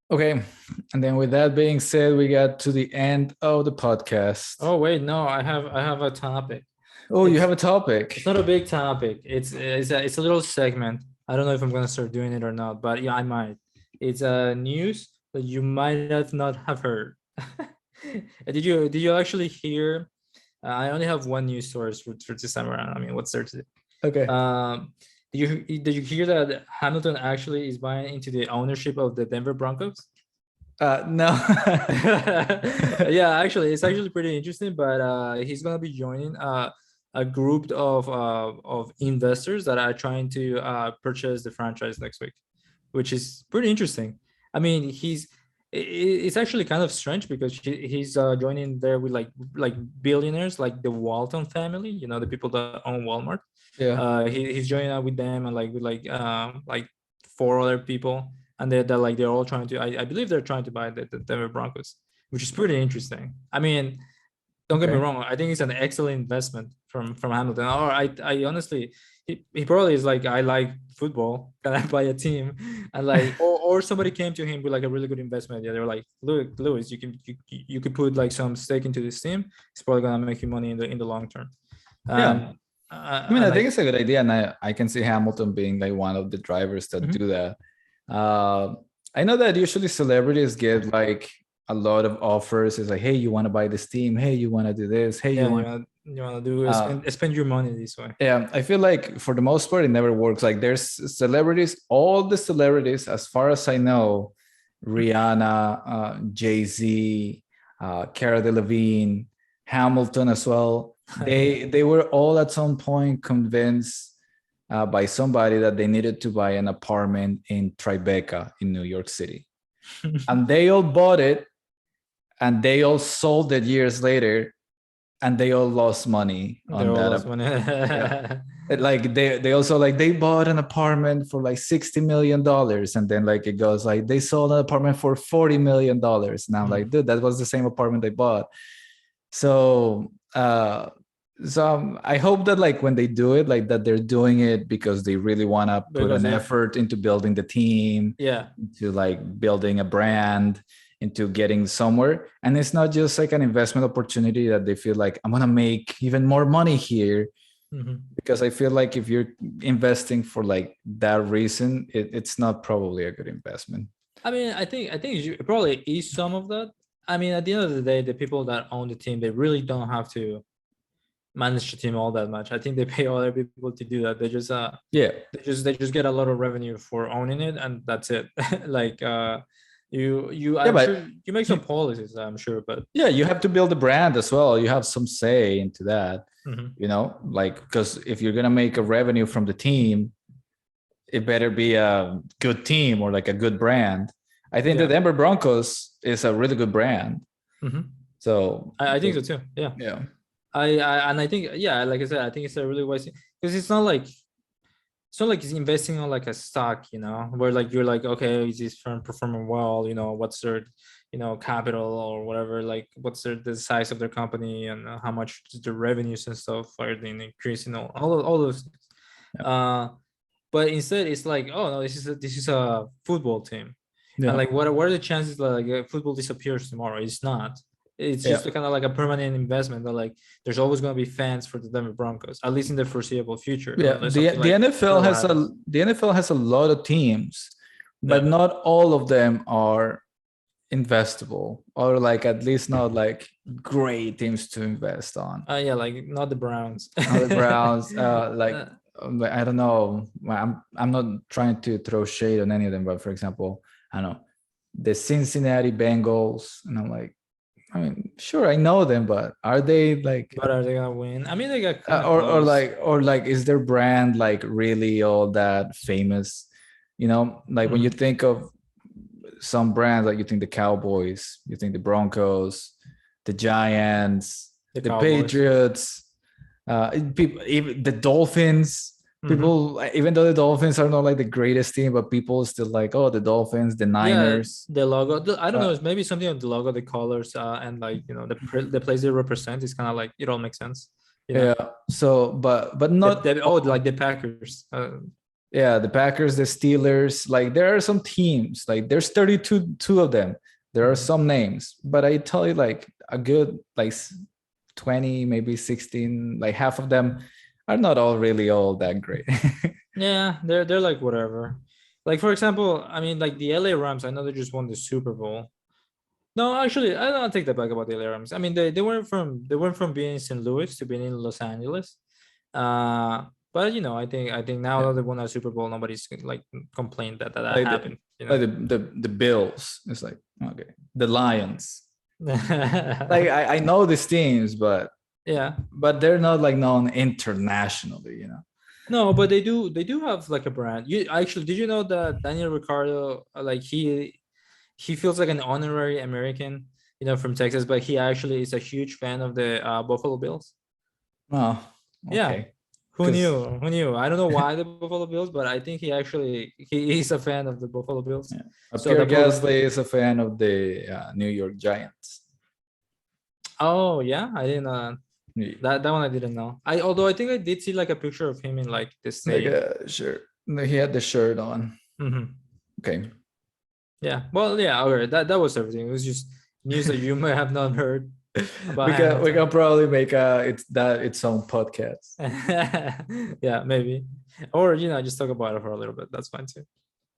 Okay. And then with that being said, we got to the end of the podcast. Oh wait, no, I have a topic. Oh, you It's have a topic. it's not a big topic. It's a little segment. I don't know if I'm gonna start doing it or not, but yeah, I might. It's a news that you might have not have heard. Did you actually hear? I only have one news source for this time around. I mean, what's there to? Okay. Did you hear that Hamilton actually is buying into the ownership of the Denver Broncos? No. Yeah, actually, it's actually pretty interesting. But he's gonna be joining a group of investors that are trying to purchase the franchise next week, which is pretty interesting. I mean, it's actually kind of strange because he's joining there with like billionaires like the Walton family, the people that own Walmart. Yeah. He's joining up with them and like four other people, and they're all trying to. I believe they're trying to buy the Denver Broncos, which is pretty interesting. I mean, don't get me Okay. wrong. I think it's an excellent investment from Hamilton. Or I honestly, he probably is like, I like football. Can I buy a team? And like, or somebody came to him with like a really good investment. Yeah, they were like, look, Lewis, you could put like some stake into this team. It's probably gonna make you money in the long term. Yeah. And I mean, and I think like, it's a good idea. And I can see Hamilton being like one of the drivers that do mhm. that. Uh, I know that usually celebrities get like a lot of offers. It's like, hey, you want to buy this team? Hey, you want to do this? Hey, you Yeah, want. you wanna do Uh, spend your money this way. Yeah, I feel like for the most part, it never works. Like there's celebrities, all the celebrities, as far as I know, Rihanna, Jay-Z, Cara Delevingne, Hamilton as well. They were all at some point convinced by somebody that they needed to buy an apartment in Tribeca in New York City, and they all bought it, and they all sold it years later, and they all lost money They're on all that. lost money. Yeah. Like they also like they bought an apartment for like $60 million, and then like it goes like they sold an apartment for $40 million. Now like, Mm. dude, that was the same apartment they bought. So I hope that like when they do it, like that they're doing it because they really want to put Because an yeah, effort into building the team, yeah, into like building a brand, into getting somewhere. And it's not just like an investment opportunity that they feel like I'm gonna make even more money here. hmm, Because I feel like if you're investing for like that reason, it's not probably a good investment. I mean, I think it probably is some of that. I mean, at the end of the day, the people that own the team, they really don't have to manage the team all that much. I think they pay other people to do that. Yeah. They just get a lot of revenue for owning it, and that's it. Like Yeah, I'm sure but you make some policies, I'm sure, but yeah, you have to build a brand as well. You have some say into that, mhm. like because if you're gonna make a revenue from the team, it better be a good team or like a good brand. I think the Yeah. Denver Broncos is a really good brand. Mhm. So I think so too. Yeah. yeah, And I think, yeah, like I said, I think it's a really wise thing because it's not like it's investing on like a stock, where like you're like, okay, is this firm performing well? What's their, capital or whatever, like what's the size of their company, and how much the revenues and stuff are they increasing, all those things. yeah, Uh, but instead it's like, oh no, this is a football team, and yeah, like what are the chances that like football disappears tomorrow? It's not. It's yeah. just kind of like a permanent investment that like there's always going to be fans for the Denver Broncos, at least in the foreseeable future, Yeah, unless something the like NFL terrible has happens. a lot of teams, but Yeah. not all of them are investable, or like at least not like great teams to invest on. Yeah, like not the Browns. Now the Browns, Uh, I don't know. I'm not trying to throw shade on any of them, but for example, I don't know the Cincinnati Bengals, and I'm like, I mean, sure, I know them, but are they like, but are they gonna win? I mean, they got kind of close. or like, is their brand like really all that famous? Like when you Mhm. think of some brands, like you think the Cowboys, you think the Broncos, the Giants, The the Cowboys. Patriots, people, even the Dolphins. Hmm. People, even though the Dolphins are not like the greatest team, but people still like, oh, the Dolphins, the Yeah, Niners. the logo. I don't know. Uh, It's maybe something of the logo, the colors, and like the place they represent is kind of like it all makes sense. You know, yeah. So, but not like the Packers. Yeah, the Packers, the Steelers, like there are some teams, like there's 32 two of them. There are Mhm. some names, but I tell you like a good like 20, maybe 16, like half of them are not all really all that great. Yeah, they're like whatever. Like for example, I mean, like the LA Rams. I know they just won the Super Bowl. No, actually, I don't take that back about the LA Rams. I mean, they went from being in St. Louis to being in Los Angeles. But I think now Yeah. that they won a Super Bowl, nobody's like complained that Like happened. like the Bills. It's like okay. The Lions. Like I know these teams, Yeah. but they're not like known internationally, you know. No, but they do have like a brand. You actually did you know that Daniel Ricciardo like he feels like an honorary American, from Texas, but he actually is a huge fan of the Buffalo Bills. Oh, Yeah. okay. Who Because knew? Who knew? I don't know why the Buffalo Bills, but I think he is a fan of the Buffalo Bills. yeah. So Pierre that probably. Gasly is a fan of the New York Giants. Oh yeah, I didn't know that. Yeah. That one I didn't know. Although I think I did see like a picture of him in like the Like stadium. shirt. He had the shirt on. Hmm. Okay. Yeah. Well, yeah. Okay. That was everything. It was just news that you may have not heard about We can Hamilton. probably make its own podcast. Yeah, maybe. Or just talk about it for a little bit. That's fine too.